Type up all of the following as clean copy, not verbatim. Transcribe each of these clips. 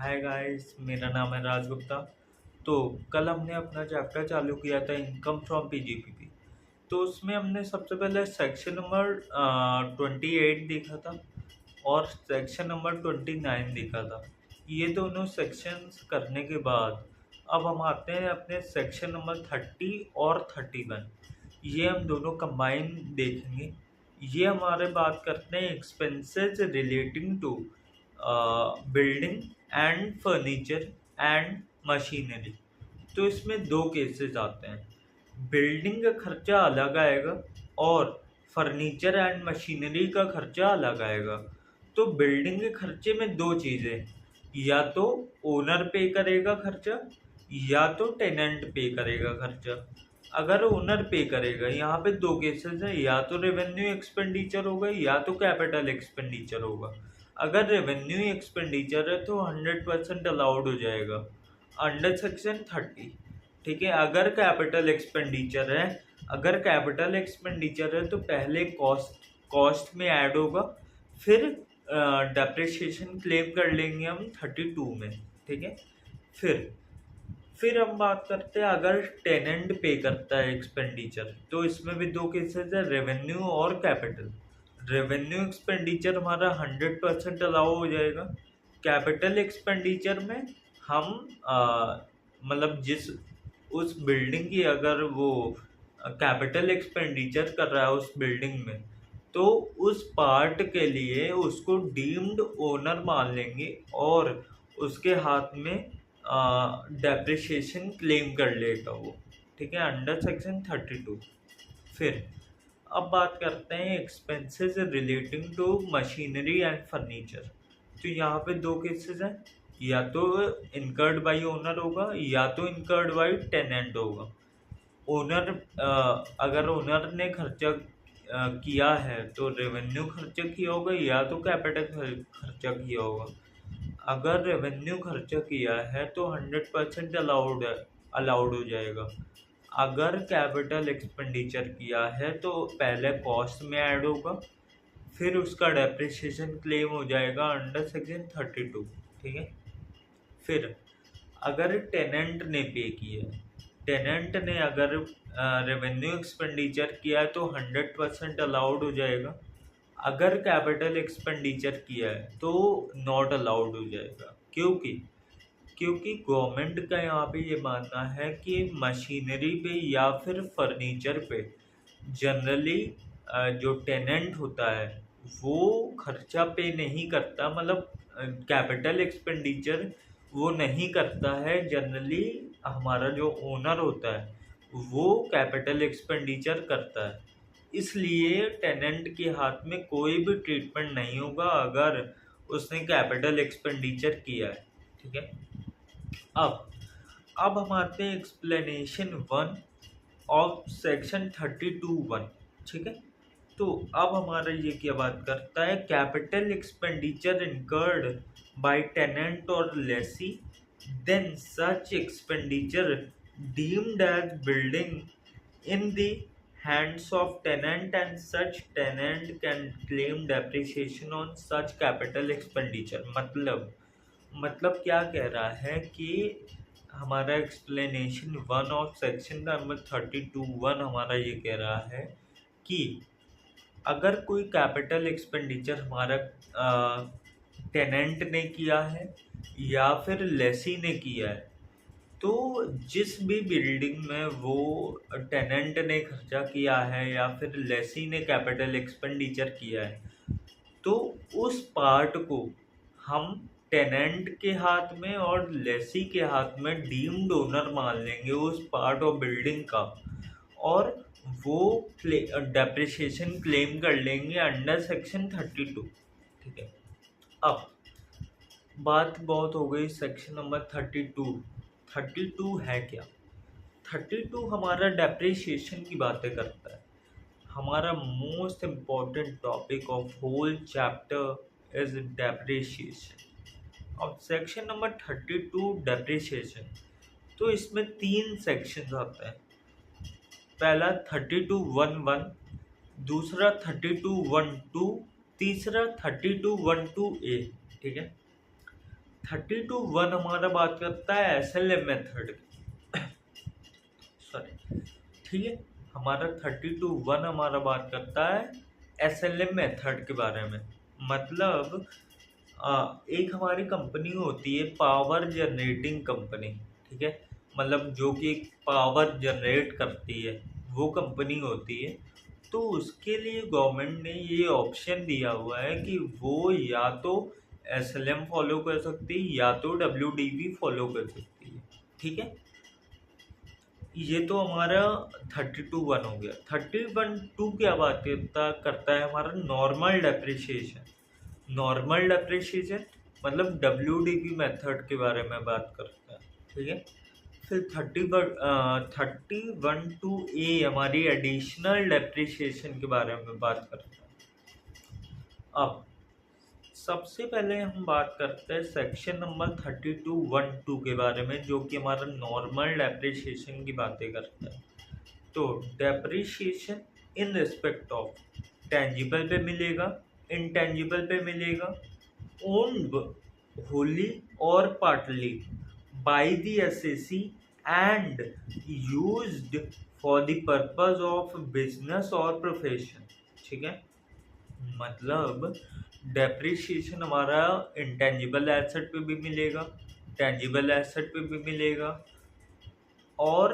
Hi guys, मेरा नाम है राज गुप्ता। तो कल हमने अपना चैप्टर चालू किया था इनकम फ्रॉम पीजीपीपी। तो उसमें हमने सबसे पहले सेक्शन नंबर 28 देखा था और सेक्शन नंबर 29 देखा था। ये दोनों सेक्शंस करने के बाद अब हम आते हैं अपने सेक्शन नंबर 30 और 31। ये हम दोनों कंबाइन देखेंगे। ये हमारे बात करते हैं expenses relating to building and furniture and machinery. तो इसमें दो केसेस आते हैं। बिल्डिंग का खर्चा अलग आएगा और फर्नीचर एंड मशीनरी का खर्चा अलग आएगा। तो बिल्डिंग के खर्चे में दो चीज़ें, या तो ओनर पे करेगा खर्चा या तो टेनेंट पे करेगा खर्चा। अगर ओनर पे करेगा, यहाँ पे दो केसेस है, या तो रेवेन्यू एक्सपेंडिचर होगा या तो कैपिटल एक्सपेंडिचर होगा। अगर रेवेन्यू एक्सपेंडिचर है तो 100% अलाउड हो जाएगा अंडर सेक्शन 30। ठीक है। अगर कैपिटल एक्सपेंडिचर है तो पहले कॉस्ट में ऐड होगा, फिर डेप्रिसिएशन क्लेम कर लेंगे हम 32 में। ठीक है। फिर हम बात करते हैं अगर टेनेंट पे करता है एक्सपेंडिचर, तो इसमें भी दो केसेस है, रेवेन्यू और कैपिटल। रेवेन्यू एक्सपेंडिचर हमारा 100% अलाउ हो जाएगा। कैपिटल एक्सपेंडिचर में हम मतलब उस बिल्डिंग की अगर वो कैपिटल एक्सपेंडिचर कर रहा है उस बिल्डिंग में, तो उस पार्ट के लिए उसको डीम्ड ओनर मान लेंगे और उसके हाथ में डेप्रिसिएशन क्लेम कर लेगा वो। ठीक है, अंडर सेक्शन 32। फिर अब बात करते हैं expenses relating to machinery and furniture. तो यहाँ पे दो केसेस हैं, या तो इनकर्ड बाई ओनर होगा या तो इनकर्ड बाई टेनेंट होगा। ओनर अगर ओनर ने खर्चा किया है तो रेवेन्यू खर्चा किया होगा या तो कैपिटल खर्चा किया होगा। अगर रेवेन्यू खर्चा किया है तो 100% अलाउड हो जाएगा। अगर कैपिटल एक्सपेंडिचर किया है तो पहले कॉस्ट में ऐड होगा, फिर उसका डेप्रिसिएशन क्लेम हो जाएगा अंडर सेक्शन 32। ठीक है। फिर अगर टेनेंट ने पे किया है, टेनेंट ने अगर रेवेन्यू एक्सपेंडिचर किया है तो 100% अलाउड हो जाएगा। अगर कैपिटल एक्सपेंडिचर किया है तो नॉट अलाउड हो जाएगा। क्योंकि गवर्नमेंट का यहाँ पे ये मानना है कि मशीनरी पे या फिर फर्नीचर पे जनरली जो टेनेंट होता है वो खर्चा पे नहीं करता, मतलब कैपिटल एक्सपेंडिचर वो नहीं करता है। जनरली हमारा जो ओनर होता है वो कैपिटल एक्सपेंडिचर करता है। इसलिए टेनेंट के हाथ में कोई भी ट्रीटमेंट नहीं होगा अगर उसने कैपिटल एक्सपेंडिचर किया है। ठीक है। अब हम आते हैं एक्सप्लेनेशन 1 ऑफ सेक्शन 32(1). ठीक है। तो अब हमारा ये क्या बात करता है, capital expenditure incurred by tenant और lessee, then such expenditure deemed as building in the hands of tenant and such tenant can claim depreciation on such capital expenditure। मतलब क्या कह रहा है कि हमारा एक्सप्लेनेशन 1 ऑफ सेक्शन नंबर 32(1) हमारा ये कह रहा है कि अगर कोई कैपिटल एक्सपेंडिचर हमारा टेनेंट ने किया है या फिर लेसी ने किया है, तो जिस भी बिल्डिंग में वो टेनेंट ने खर्चा किया है या फिर लेसी ने कैपिटल एक्सपेंडिचर किया है, तो उस पार्ट को हम टेनेंट के हाथ में और लेसी के हाथ में डीम्ड ओनर मान लेंगे उस पार्ट ऑफ बिल्डिंग का, और वो डेप्रिसिएशन क्लेम कर लेंगे अंडर सेक्शन 32। ठीक है। अब बात बहुत हो गई सेक्शन नंबर 32। 32 है क्या? 32 हमारा डेप्रिसिएशन की बातें करता है। हमारा most important topic of whole chapter is depreciation. अब सेक्शन नंबर 32 डेप्रिसिएशन, तो इसमें 3 सेक्शंस आते हैं। पहला 32(1)(1), दूसरा 32(1)(2), तीसरा 32(1)(2)(a). ठीक है। 32(1) हमारा बात करता है SLM मेथड, सॉरी, ठीक है। हमारा 32(1) हमारा बात करता है SLM मेथड के बारे में। मतलब एक हमारी कंपनी होती है पावर जनरेटिंग कंपनी, ठीक है। मतलब जो कि पावर जनरेट करती है वो कंपनी होती है। तो उसके लिए गवर्नमेंट ने ये ऑप्शन दिया हुआ है कि वो या तो SLM फॉलो कर सकती है या तो WDV फॉलो कर सकती है, ठीक है। ये तो हमारा 32(1) हो गया। 31(2) क्या बात करता है हमारा नॉर्मल डेप्रिसिएशन। नॉर्मल डेप्रिसिएशन मतलब WDV मेथड के बारे में बात करता है, ठीक है। फिर 31(2)A हमारी एडिशनल डेप्रिसिएशन के बारे में बात करता है। अब सबसे पहले हम बात करते हैं सेक्शन नंबर 32(1)(2) के बारे में, जो कि हमारा नॉर्मल डेप्रिसिएशन की बातें करता है। तो depreciation in respect of tangible पे मिलेगा, इंटेंजिबल पे मिलेगा, ओन्ड होली और partly by the SSC and used for the purpose of business और प्रोफेशन, ठीक है। मतलब डेप्रिसिएशन हमारा इंटेंजिबल एसेट पे भी मिलेगा, टेंजिबल एसेट पे भी मिलेगा, और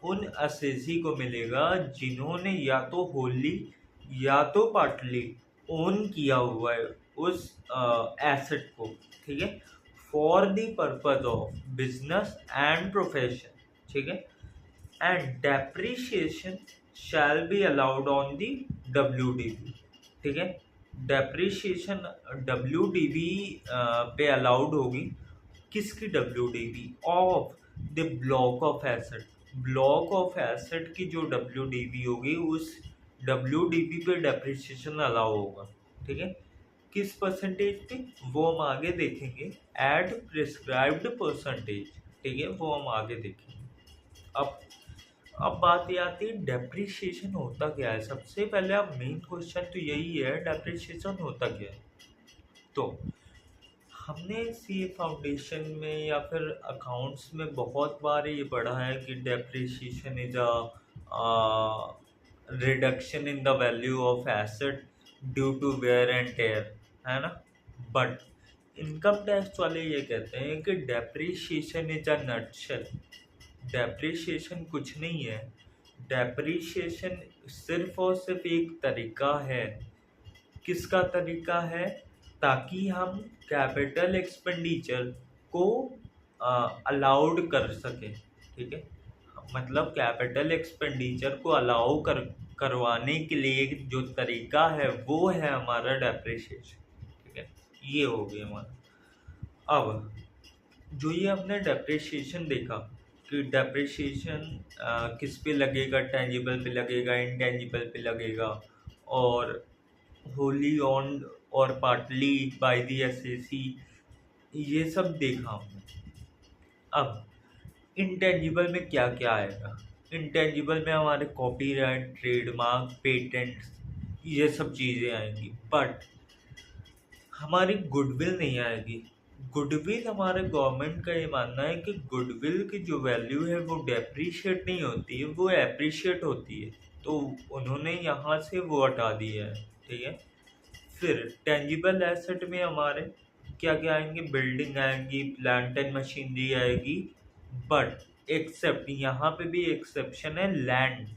उन असेसी को मिलेगा जिन्होंने या तो होली या तो पार्टली ओन किया हुआ है उस एसेट को, ठीक है, for the purpose of business and profession, ठीक है। And depreciation shall be allowed on the WDV, ठीक है। डेप्रिसिएशन WDV पे अलाउड होगी। किसकी WDV? Of the block of asset. Block of asset की जो WDV होगी उस WDV पे डेप्रिसिएशन अलाउ होगा, ठीक है। किस परसेंटेज पे वो हम आगे देखेंगे, एट प्रिस्क्राइब्ड परसेंटेज, ठीक है, वो हम आगे देखेंगे। अब बात ये आती है डेप्रिसिएशन होता क्या है। सबसे पहले अब मेन क्वेश्चन तो यही है, डेप्रिसिएशन होता क्या है। तो हमने CA फाउंडेशन में या फिर अकाउंट्स में बहुत बार ये पढ़ा है कि depreciation is a reduction in the value of asset due to wear and tear, है ना। बट इनकम टैक्स वाले ये कहते हैं कि depreciation is a nutshell. Depreciation कुछ नहीं है। डेप्रिसिएशन सिर्फ और सिर्फ एक तरीका है। किसका तरीका है? ताकि हम कैपिटल एक्सपेंडिचर को अलाउड कर सकें, ठीक है। मतलब कैपिटल एक्सपेंडिचर को अलाउ करवाने के लिए जो तरीका है वो है हमारा डेप्रिसिएशन, ठीक है। ये हो गया हमारा। अब जो ये हमने डेप्रिसिएशन देखा कि डेप्रिसिएशन किस पे लगेगा, टेंजिबल पे लगेगा, इंटेंजिबल पे लगेगा, और होली ऑन्ड और पार्टली बाय द एसएसी, ये सब देखा हमने। अब इंटेंजिबल में क्या क्या आएगा? इंटेंजिबल में हमारे कॉपीराइट, ट्रेडमार्क, पेटेंट्स, ये सब चीज़ें आएंगी। बट हमारी गुडविल नहीं आएगी। गुडविल हमारे गवर्नमेंट का ये मानना है कि गुडविल की जो वैल्यू है वो डेप्रिशिएट नहीं होती है, वो एप्रिशिएट होती है। तो उन्होंने यहाँ से वो हटा दिया है, ठीक है। फिर टेंजिबल एसेट में हमारे क्या क्या आएंगे? बिल्डिंग आएंगी, प्लांट एंड मशीनरी आएगी। बट एक्सेप्ट, यहाँ पे भी एक्सेप्शन है, लैंड।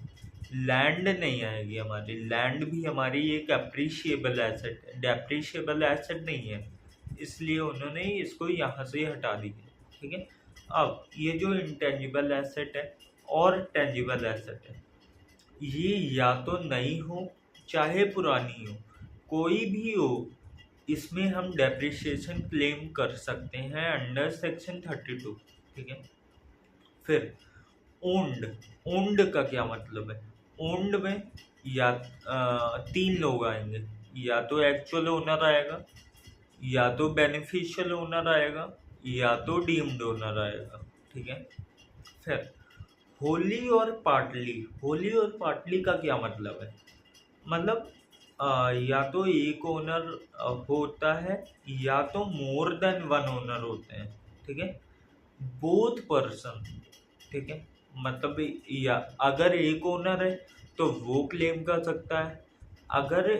लैंड नहीं आएगी हमारी। लैंड भी हमारी एक अप्रिशिएबल एसेट है, डेप्रिशिएबल एसेट नहीं है, इसलिए उन्होंने इसको यहाँ से हटा दिया, ठीक है। अब ये जो इंटेंजिबल एसेट है और टेंजिबल एसेट है, ये या तो नई हो चाहे पुरानी हो, कोई भी हो, इसमें हम डेप्रिसिएशन क्लेम कर सकते हैं अंडर सेक्शन 32, ठीक है। फिर ओन्ड। ओन्ड का क्या मतलब है? ओन्ड में या 3 लोग आएंगे, या तो एक्चुअल ओनर आएगा, या तो बेनिफिशियल ओनर आएगा, या तो डीम्ड ओनर आएगा, ठीक है। फिर होली और पार्टली। होली और पार्टली का क्या मतलब है? मतलब या तो एक ओनर होता है, या तो मोर देन वन ओनर होते हैं। ठीक है, बोथ पर्सन। ठीक है, मतलब या अगर एक ओनर है तो वो क्लेम कर सकता है, अगर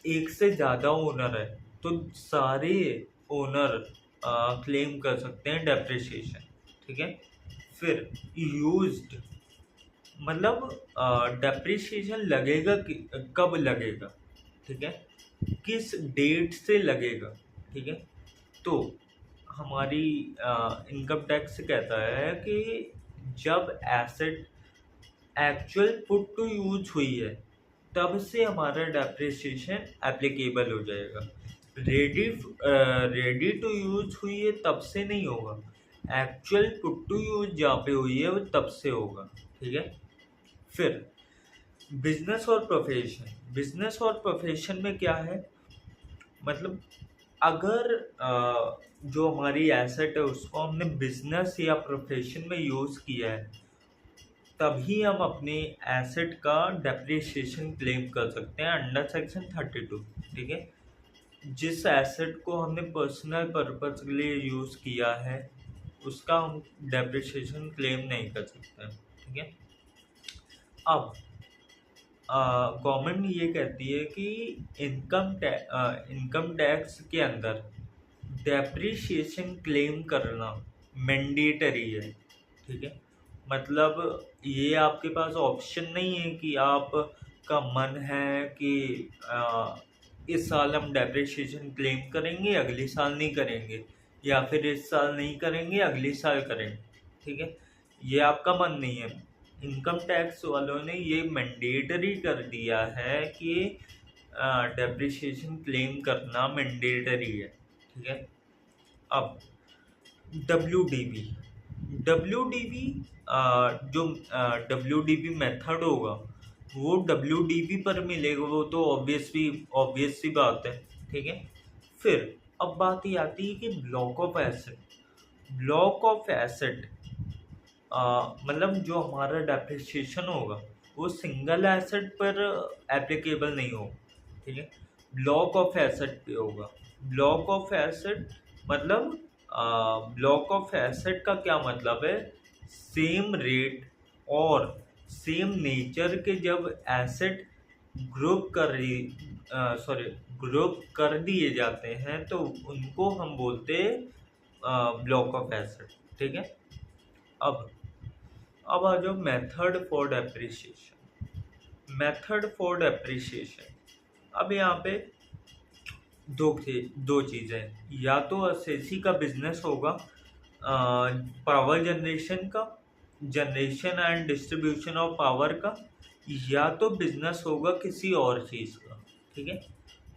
एक से ज़्यादा ओनर है तो सारे ओनर क्लेम कर सकते हैं डेप्रिसिएशन। ठीक है, फिर यूज्ड, मतलब डेप्रिसिएशन लगेगा कब लगेगा। ठीक है, किस डेट से लगेगा। ठीक है, तो हमारी इनकम टैक्स कहता है कि जब asset actual put to use हुई है तब से हमारा डेप्रिसिएशन एप्लीकेबल हो जाएगा। रेडी रेडी टू यूज हुई है तब से नहीं होगा, एक्चुअल पुट टू यूज जहाँ पे हुई है वो तब से होगा। ठीक है, फिर बिजनेस और प्रोफेशन। बिजनेस और प्रोफेशन में क्या है, मतलब अगर जो हमारी एसेट है उसको हमने बिजनेस या प्रोफेशन में यूज़ किया है तभी हम अपने एसेट का डेप्रिसिएशन क्लेम कर सकते हैं अंडर सेक्शन 32। ठीक है, जिस एसेट को हमने पर्सनल पर्पस के लिए यूज़ किया है उसका हम डेप्रिसिएशन क्लेम नहीं कर सकते। ठीक है, अब गवर्नमेंट ये कहती है कि इनकम टैक्स के अंदर डेप्रिसिएशन क्लेम करना मैंडेटरी है। ठीक है, मतलब ये आपके पास ऑप्शन नहीं है कि आपका मन है कि इस साल हम डेप्रिसिएशन क्लेम करेंगे अगले साल नहीं करेंगे, या फिर इस साल नहीं करेंगे अगले साल करेंगे। ठीक है, ये आपका मन नहीं है। इनकम टैक्स वालों ने ये मैंडेटरी कर दिया है कि डेप्रिसिएशन क्लेम करना मैंडेटरी है। ठीक है, अब WDV। WDV जो WDV मेथड होगा वो WDV पर मिलेगा, वो तो ऑब्वियस सी बात है। ठीक है, फिर अब बात ये आती है कि block of asset. Block of asset मतलब जो हमारा डेप्रिसिएशन होगा वो सिंगल एसेट पर एप्लीकेबल नहीं होगा। ठीक है, ब्लॉक ऑफ एसेट पे होगा। ब्लॉक ऑफ एसेट मतलब ब्लॉक ऑफ एसेट का क्या मतलब है, सेम रेट और सेम नेचर के जब एसेट ग्रुप कर सॉरी ग्रुप कर दिए जाते हैं तो उनको हम बोलते हैं ब्लॉक ऑफ एसेट। ठीक है, अब आ जाओ method for depreciation. Method for depreciation, अब यहाँ पे दो चीज़ें, या तो एसएससी का बिजनेस होगा पावर जनरेशन का, generation and distribution of power का, या तो बिजनेस होगा किसी और चीज़ का। ठीक है,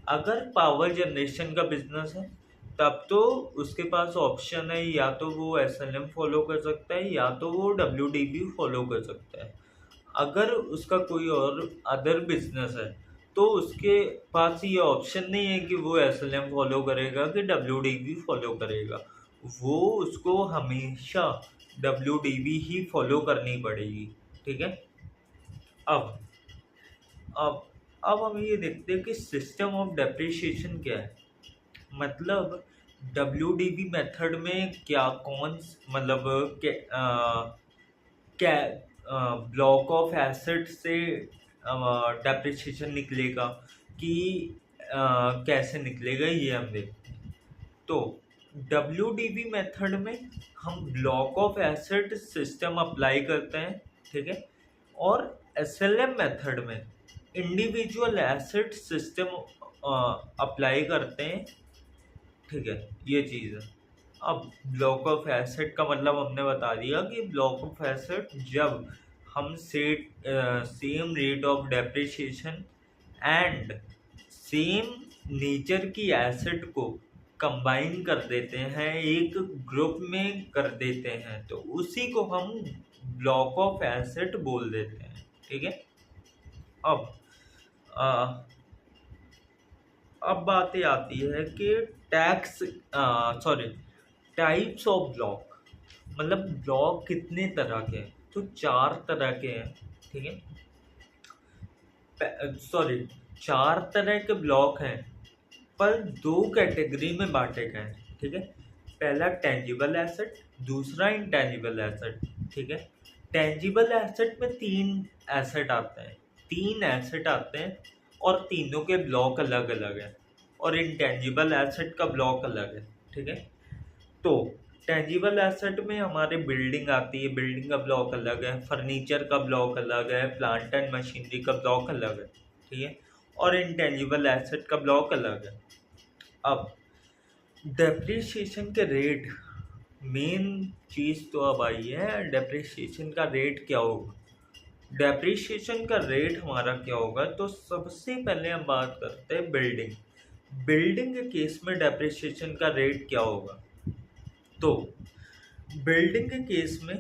अगर पावर जनरेशन का बिजनेस है तब तो उसके पास ऑप्शन है, या तो वो SLM फॉलो कर सकता है या तो वो WDV फॉलो कर सकता है। अगर उसका कोई और अदर बिजनेस है तो उसके पास ये ऑप्शन नहीं है कि वो SLM फॉलो करेगा कि WDV फॉलो करेगा, वो उसको हमेशा WDV ही फॉलो करनी पड़ेगी। ठीक है, अब अब अब हम ये देखते हैं कि सिस्टम ऑफ डेप्रिसिएशन क्या है। मतलब WDV मेथड में क्या मतलब क्या ब्लॉक ऑफ एसेट से डेप्रिसिएशन निकलेगा कि कैसे निकलेगा ये हम देखते हैं। तो WDV मेथड में हम block of asset system apply करते हैं। ठीक है, और SLM मेथड में इंडिविजुअल एसेट सिस्टम अप्लाई करते हैं। ठीक है, ये चीज़ है। अब ब्लॉक ऑफ एसेट का मतलब हमने बता दिया कि ब्लॉक ऑफ एसेट जब हम same rate of depreciation and same nature की एसेट को कंबाइन कर देते हैं, एक ग्रुप में कर देते हैं, तो उसी को हम ब्लॉक ऑफ एसेट बोल देते हैं। ठीक है, अब अब बातें आती है कि टाइप्स ऑफ ब्लॉक। मतलब ब्लॉक कितने तरह के हैं, तो 4 तरह के हैं। ठीक है, चार तरह के ब्लॉक हैं, पर दो कैटेगरी में बांटे गए हैं। ठीक है, पहला टेंजिबल एसेट, दूसरा इंटेंजिबल एसेट। ठीक है, टेंजिबल एसेट में तीन एसेट आते हैं और तीनों के ब्लॉक अलग अलग हैं, और इंटेंजिबल एसेट का ब्लॉक अलग है। ठीक है, तो टेंजिबल एसेट में हमारे बिल्डिंग आती है, बिल्डिंग का ब्लॉक अलग है, फर्नीचर का ब्लॉक अलग है, प्लांट एंड मशीनरी का ब्लॉक अलग है। ठीक है, और इंटेंजिबल एसेट का ब्लॉक अलग है। अब डेप्रिसिएशन के रेट, मेन चीज़ तो अब आई है, डेप्रिसिएशन का रेट क्या होगा। डेप्रिसिएशन का रेट हमारा क्या होगा, तो सबसे पहले हम बात करते हैं बिल्डिंग के केस में डेप्रिसिएशन का रेट क्या होगा। तो बिल्डिंग के केस में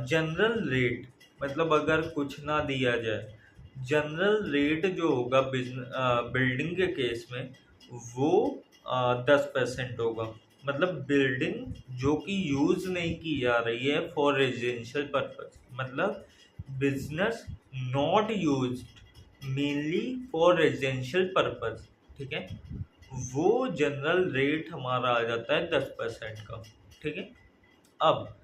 जनरल रेट, मतलब अगर कुछ ना दिया जाए, जनरल रेट जो होगा बिल्डिंग के केस में वो 10% होगा। मतलब बिल्डिंग जो कि यूज नहीं की जा रही है फॉर रेजिडेंशियल पर्पज, मतलब business not used mainly for residential purpose. ठीक है, वो जनरल रेट हमारा आ जाता है 10% का। ठीक है, अब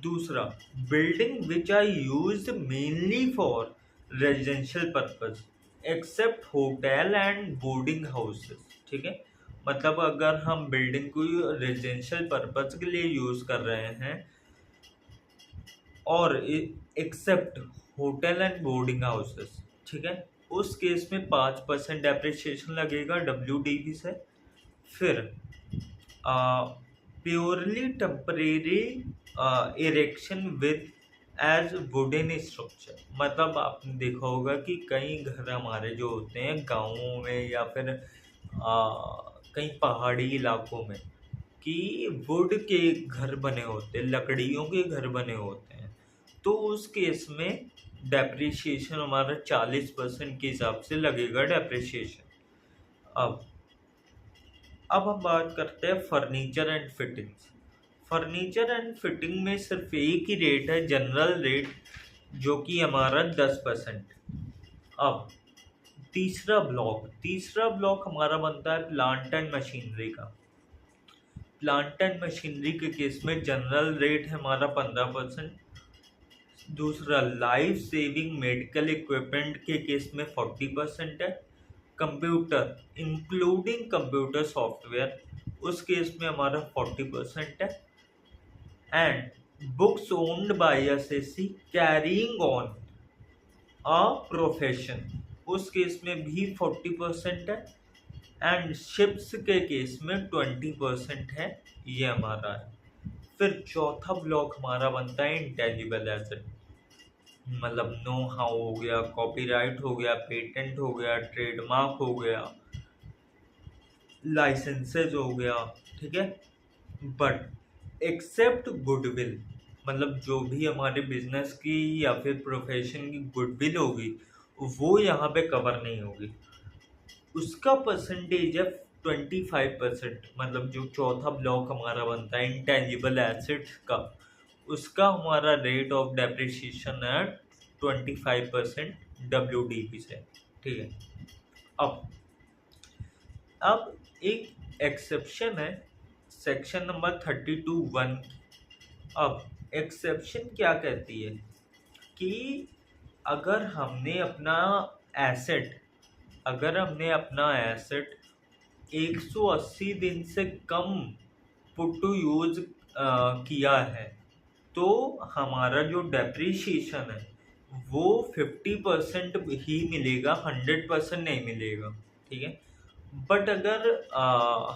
दूसरा, building which are used mainly for residential purpose except hotel and boarding houses. ठीक है, मतलब अगर हम बिल्डिंग को रेजिडेंशियल पर्पज के लिए यूज कर रहे हैं और except hotel and boarding houses, ठीक है, उस केस में 5% डेप्रिसिएशन लगेगा WDV से। फिर purely temporary erection with as wooden structure, मतलब आपने देखा होगा कि कई घर हमारे जो होते हैं गाँवों में या फिर कई पहाड़ी इलाकों में, कि वुड के घर बने होते हैं, लकड़ियों के घर बने होते हैं, तो उस केस में डेप्रिसिएशन हमारा 40% के हिसाब से लगेगा डेप्रिसिएशन। अब हम बात करते हैं furniture and fittings. Furniture and fitting में सिर्फ एक ही रेट है, जनरल रेट, जो कि हमारा 10%। अब तीसरा ब्लॉक हमारा बनता है प्लांट एंड मशीनरी का। प्लांट एंड मशीनरी के केस में जनरल रेट है हमारा 15%। दूसरा, लाइफ सेविंग मेडिकल इक्विपमेंट के केस में 40% है। कंप्यूटर इंक्लूडिंग कंप्यूटर सॉफ्टवेयर, उस केस में हमारा 40% है। And books owned by SSC carrying on a profession, उस केस में भी 40% है। एंड शिप्स के केस में 20% है, ये हमारा है। फिर चौथा ब्लॉक हमारा बनता है इंटेंजिबल एसेट, मतलब नो हाउ हो गया, कॉपीराइट हो गया, पेटेंट हो गया, ट्रेडमार्क हो गया, लाइसेंसेज हो गया। ठीक है, बट एक्सेप्ट गुडविल, मतलब जो भी हमारे बिजनेस की या फिर प्रोफेशन की गुडविल होगी वो यहाँ पे कवर नहीं होगी। उसका परसेंटेज है 25%, मतलब जो चौथा ब्लॉक हमारा बनता है इंटेंजिबल एसेट्स का, उसका हमारा रेट ऑफ डेप्रिसिएशन है 25% WDV से। ठीक है, अब एक एक्सेप्शन है सेक्शन नंबर 32(1). अब एक्सेप्शन क्या कहती है कि अगर हमने अपना एसेट 180 दिन से कम पुट टू यूज किया है, तो हमारा जो डेप्रिसिएशन है वो 50% ही मिलेगा, 100% नहीं मिलेगा। ठीक है, बट अगर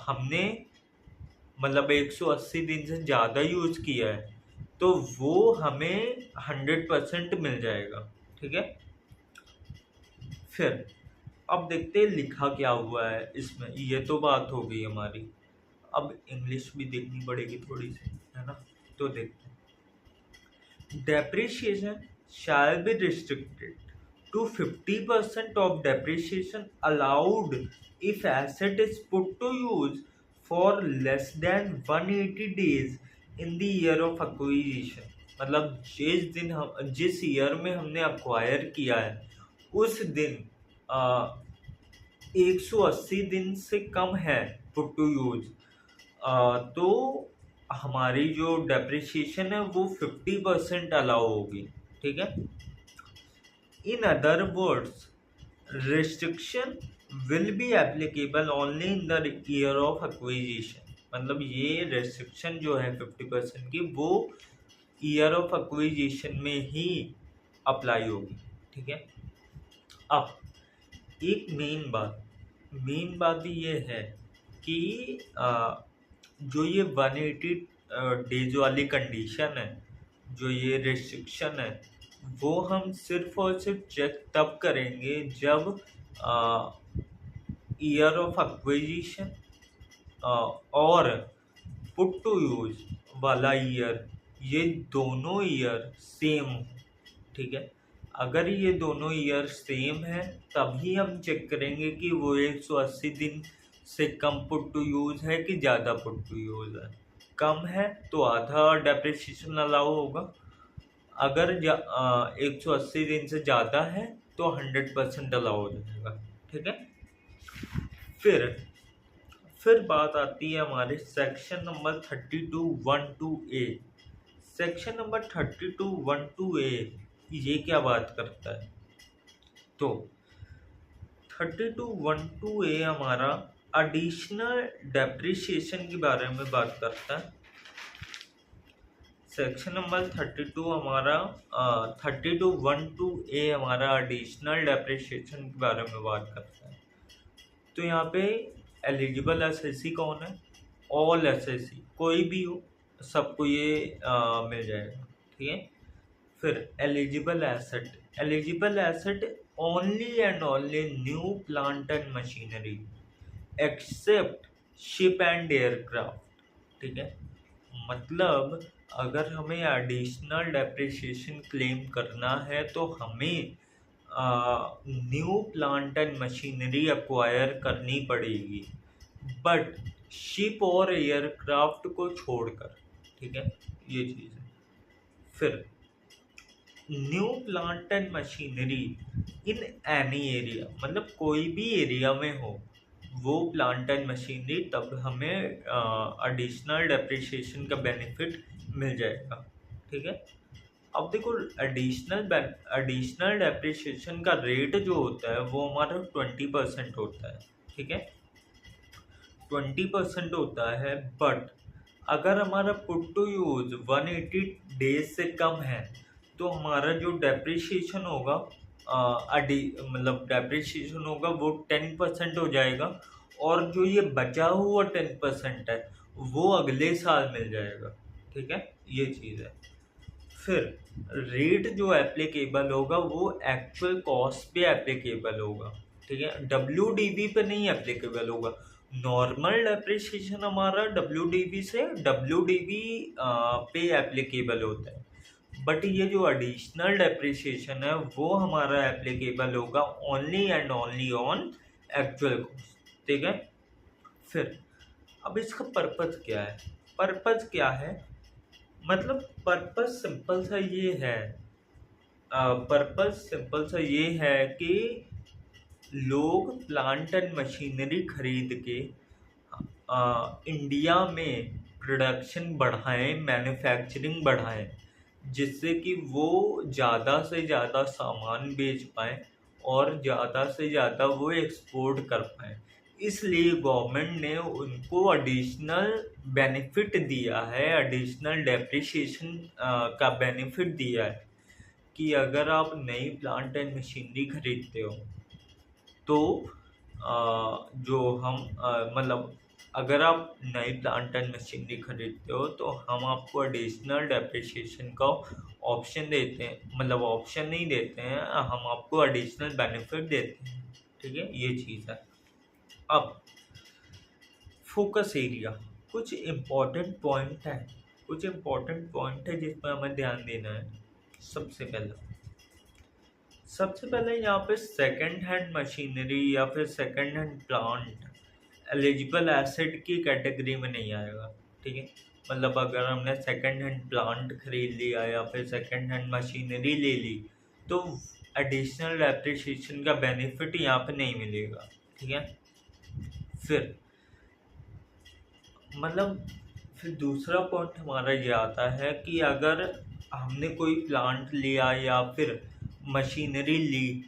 हमने मतलब 180 दिन से ज़्यादा यूज किया है तो वो हमें 100% मिल जाएगा। ठीक है, फिर अब देखते हैं लिखा क्या हुआ है इसमें। ये तो बात हो गई हमारी, अब इंग्लिश भी देखनी पड़ेगी थोड़ी सी, है ना। तो देखते हैं, depreciation shall be restricted to 50% of depreciation allowed if asset is put to use for less than 180 days in the year of acquisition, मतलब जिस ईयर में हमने अक्वायर किया है उस दिन 180 दिन से कम है पुट टू यूज, तो हमारी जो डेप्रिसिएशन है वो 50% अलाउ होगी। ठीक है। In other words, restriction will be applicable only in the year of acquisition। मतलब ये restriction जो है 50% की वो ईयर ऑफ एक्विजिशन में ही अप्लाई होगी। ठीक है। अब एक मेन बात ये है कि जो ये 180 डेज वाली कंडीशन है, जो ये रिस्ट्रिक्शन है, वो हम सिर्फ और सिर्फ चेक तब करेंगे जब ईयर ऑफ एक्विजिशन और पुट टू यूज वाला ईयर, ये दोनों ईयर सेम हो। ठीक है। अगर ये दोनों ईयर सेम है तभी हम चेक करेंगे कि वो 180 दिन से कम पुट टू यूज है कि ज़्यादा पुट टू यूज है। कम है तो आधा डेप्रिसिएशन अलाउ होगा, अगर 180 दिन से ज़्यादा है तो 100% अलाउ हो जाएगा। ठीक है। फिर बात आती है हमारे section number 32(1)(a)। Section number 32(1)(a) ये क्या बात करता है? तो 32(1)(a) हमारा एडिशनल डेप्रिसिएशन के बारे में बात करता है। सेक्शन नंबर 32(1)(a) हमारा एडिशनल डेप्रिसिएशन के बारे में बात करता है। तो यहाँ पे एलिजिबल एसएससी कौन है? ऑल एसएससी, कोई भी हो सबको ये मिल जाएगा। ठीक है। फिर eligible asset only and only new plant and machinery except ship and aircraft. ठीक है। मतलब अगर हमें एडिशनल डेप्रिसिएशन क्लेम करना है तो हमें new plant and machinery acquire करनी पड़ेगी, बट शिप और एयरक्राफ्ट को छोड़कर। ठीक है, ये चीज़ है। फिर new plant and machinery in any area, मतलब कोई भी एरिया में हो वो प्लांट एंड मशीनरी, तब हमें एडिशनल डेप्रिसिएशन का बेनिफिट मिल जाएगा। ठीक है। अब देखो एडिशनल डेप्रिसिएशन का रेट जो होता है वो हमारा 20% होता है। ठीक है, 20% होता है, बट अगर हमारा पुट टू यूज 180 डेज से कम है तो हमारा जो डेप्रिसिएशन होगा मतलब डेप्रिसिएशन होगा वो 10% हो जाएगा, और जो ये बचा हुआ 10% है वो अगले साल मिल जाएगा। ठीक है, ये चीज़ है। फिर रेट जो एप्लीकेबल होगा वो एक्चुअल कॉस्ट पे एप्लीकेबल होगा। ठीक है, WDV पे नहीं एप्लीकेबल होगा। नॉर्मल डेप्रिसिएशन हमारा WDV से WDV पे एप्लीकेबल होता है, बट ये जो एडिशनल डेप्रिसिएशन है वो हमारा एप्लीकेबल होगा only and only on actual cost. ठीक है। फिर अब इसका पर्पस क्या है? मतलब पर्पस सिंपल सा ये है कि लोग प्लांट एंड मशीनरी खरीद के इंडिया में प्रोडक्शन बढ़ाएं, मैन्युफैक्चरिंग बढ़ाएं, जिससे कि वो ज़्यादा से ज़्यादा सामान बेच पाएँ और ज़्यादा से ज़्यादा वो एक्सपोर्ट कर पाएँ। इसलिए गवर्नमेंट ने उनको एडिशनल बेनिफिट दिया है, एडिशनल डेप्रिसिएशन का बेनिफिट दिया है कि अगर आप नई प्लांट एंड मशीनरी खरीदते हो तो जो हम मतलब अगर आप नई प्लांट एंड मशीनरी खरीदते हो तो हम आपको एडिशनल डेप्रिसिएशन का ऑप्शन देते हैं, मतलब ऑप्शन नहीं देते हैं, हम आपको एडिशनल बेनिफिट देते हैं। ठीक है, ये चीज़ है। अब फोकस एरिया, कुछ इम्पोर्टेंट पॉइंट है जिस पर हमें ध्यान देना है। सबसे पहले यहाँ पे सेकंड हैंड मशीनरी या फिर second hand plant eligible asset की कैटेगरी में नहीं आएगा। ठीक है, मतलब अगर हमने सेकंड हैंड प्लांट खरीद लिया या फिर सेकंड हैंड मशीनरी ले ली तो एडिशनल डेप्रिसिएशन का बेनिफिट यहाँ पे नहीं मिलेगा। ठीक है। फिर मतलब फिर दूसरा पॉइंट हमारा ये आता है कि अगर हमने कोई प्लांट लिया या फिर मशीनरी ली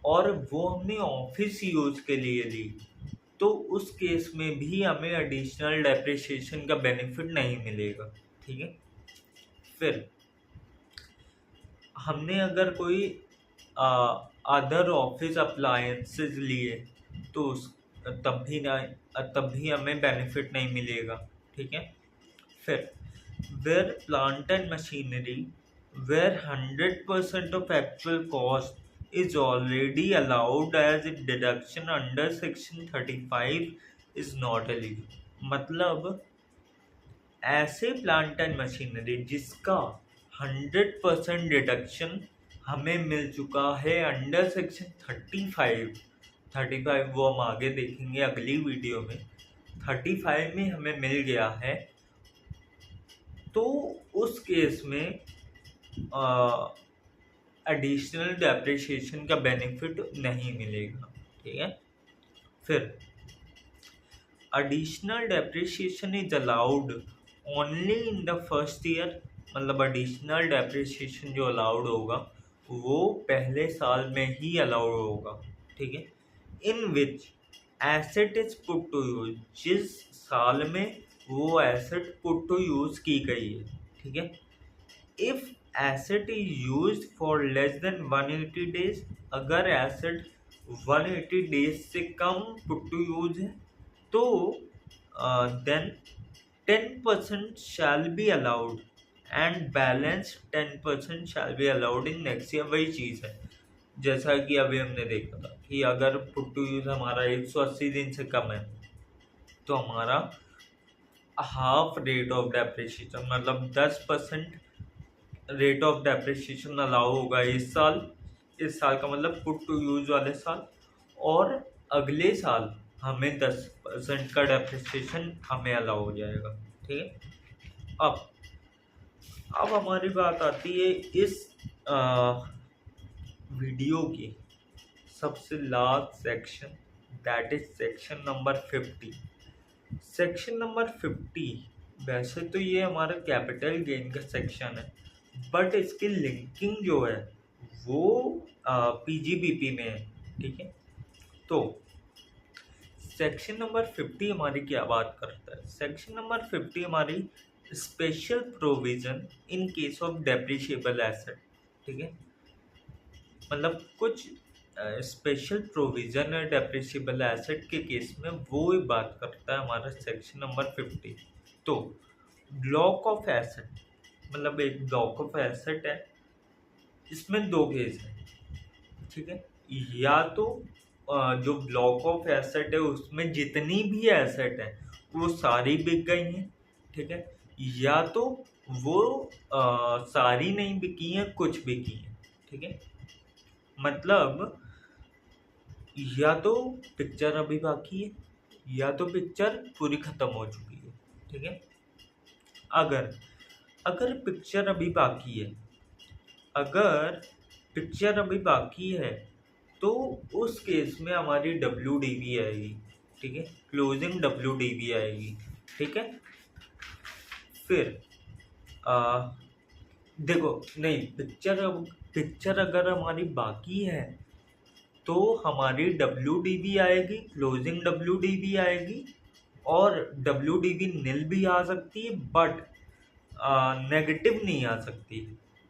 और वो हमने ऑफिस यूज के लिए ली, तो उस केस में भी हमें एडिशनल डेप्रिसिएशन का बेनिफिट नहीं मिलेगा। ठीक है। फिर हमने अगर कोई अदर ऑफिस अप्लायंसेस लिए तो तब भी हमें बेनिफिट नहीं मिलेगा। ठीक है। फिर where plant and machinery where 100% of actual cost is already allowed as a deduction under section 35 is not eligible। मतलब ऐसे प्लांट एंड मशीनरी जिसका 100% डिडक्शन हमें मिल चुका है अंडर सेक्शन 35 वो हम आगे देखेंगे अगली वीडियो में। 35 में हमें मिल गया है, तो उस केस में एडिशनल डेप्रिसिएशन का बेनिफिट नहीं मिलेगा। ठीक है। फिर additional depreciation is allowed only in the first year. मतलब एडिशनल डेप्रिसिएशन जो अलाउड होगा वो पहले साल में ही अलाउड होगा। ठीक है। In which asset is put to use, जिस साल में वो एसेट पुट टू यूज की गई है। ठीक है। If asset is use for less than 180 days, अगर एसेट 180 डेज से कम पुट टू यूज है तो then 10% shall be allowed and balance 10% shall be allowed in next year। वही चीज़ है जैसा कि अभी हमने देखा था कि अगर पुट टू यूज हमारा 180 दिन से कम है तो हमारा हाफ रेट ऑफ डेप्रिसिएशन मतलब 10% रेट ऑफ डेप्रिसिएशन अलाउ होगा इस साल का मतलब पुट टू यूज वाले साल, और अगले साल हमें 10% का डेप्रिसिएशन हमें अलाउ हो जाएगा। ठीक है। अब हमारी बात आती है इस वीडियो की सबसे last section, that is section number 50। Section number 50 वैसे तो ये हमारा कैपिटल गेन का सेक्शन है, बट इसकी लिंकिंग जो है वो पीजीबीपी में है। ठीक है। तो सेक्शन नंबर 50 हमारी क्या बात करता है? सेक्शन नंबर 50 हमारी special provision in case of depreciable asset. ठीक है। मतलब कुछ स्पेशल प्रोविजन है डेप्रिशिएबल एसेट के केस में, वो ही बात करता है हमारा सेक्शन नंबर 50। तो ब्लॉक ऑफ एसेट, मतलब एक ब्लॉक ऑफ एसेट है, इसमें दो केस है। ठीक है। या तो जो ब्लॉक ऑफ एसेट है उसमें जितनी भी एसेट है वो सारी बिक गई हैं। ठीक है। या तो वो सारी नहीं बिकी हैं, कुछ बिकी हैं। ठीक है। मतलब या तो पिक्चर अभी बाकी है या तो पिक्चर पूरी खत्म हो चुकी है। ठीक है। अगर पिक्चर अभी बाकी है, अगर पिक्चर अभी बाकी है तो उस केस में हमारी WDV आएगी। ठीक है। क्लोजिंग WDV आएगी। ठीक है। फिर देखो नहीं, पिक्चर अगर हमारी बाकी है तो हमारी WDV आएगी, क्लोजिंग WDV आएगी, और WDV नील भी आ सकती है बट नेगेटिव नहीं आ सकती।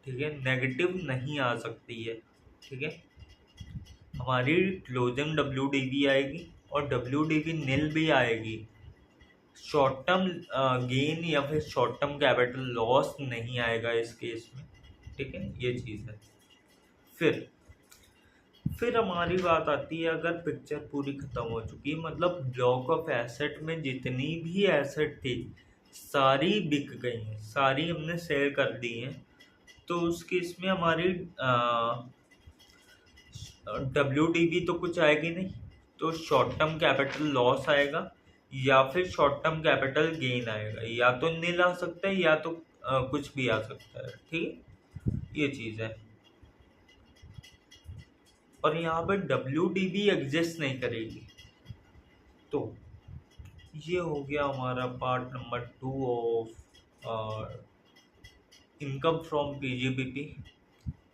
ठीक है। नेगेटिव नहीं आ सकती है। ठीक है। हमारी क्लोजिंग WDV आएगी और WDV नील भी आएगी। शॉर्ट टर्म गेन या फिर शॉर्ट टर्म कैपिटल लॉस नहीं आएगा इस केस में। ठीक है। ये चीज़ है। फिर हमारी बात आती है अगर पिक्चर पूरी खत्म हो चुकी है, मतलब ब्लॉक ऑफ एसेट में जितनी भी एसेट थी सारी बिक गई हैं, सारी हमने सेल कर दी हैं, तो उस केस में हमारी WDV तो कुछ आएगी नहीं, तो शॉर्ट टर्म कैपिटल लॉस आएगा या फिर शॉर्ट टर्म कैपिटल गेन आएगा। या तो नील आ सकता है या तो कुछ भी आ सकता है। ठीक है। ये चीज़ है। और यहाँ पर WDV एग्जिस्ट नहीं करेगी। तो ये हो गया हमारा part number 2 of income from PGBP.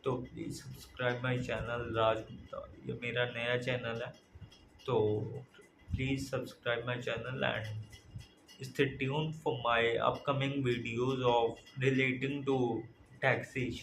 तो प्लीज़ सब्सक्राइब माय चैनल राज गुप्ता, ये मेरा नया चैनल है। तो please subscribe my channel and stay tuned for my upcoming videos of relating to taxation.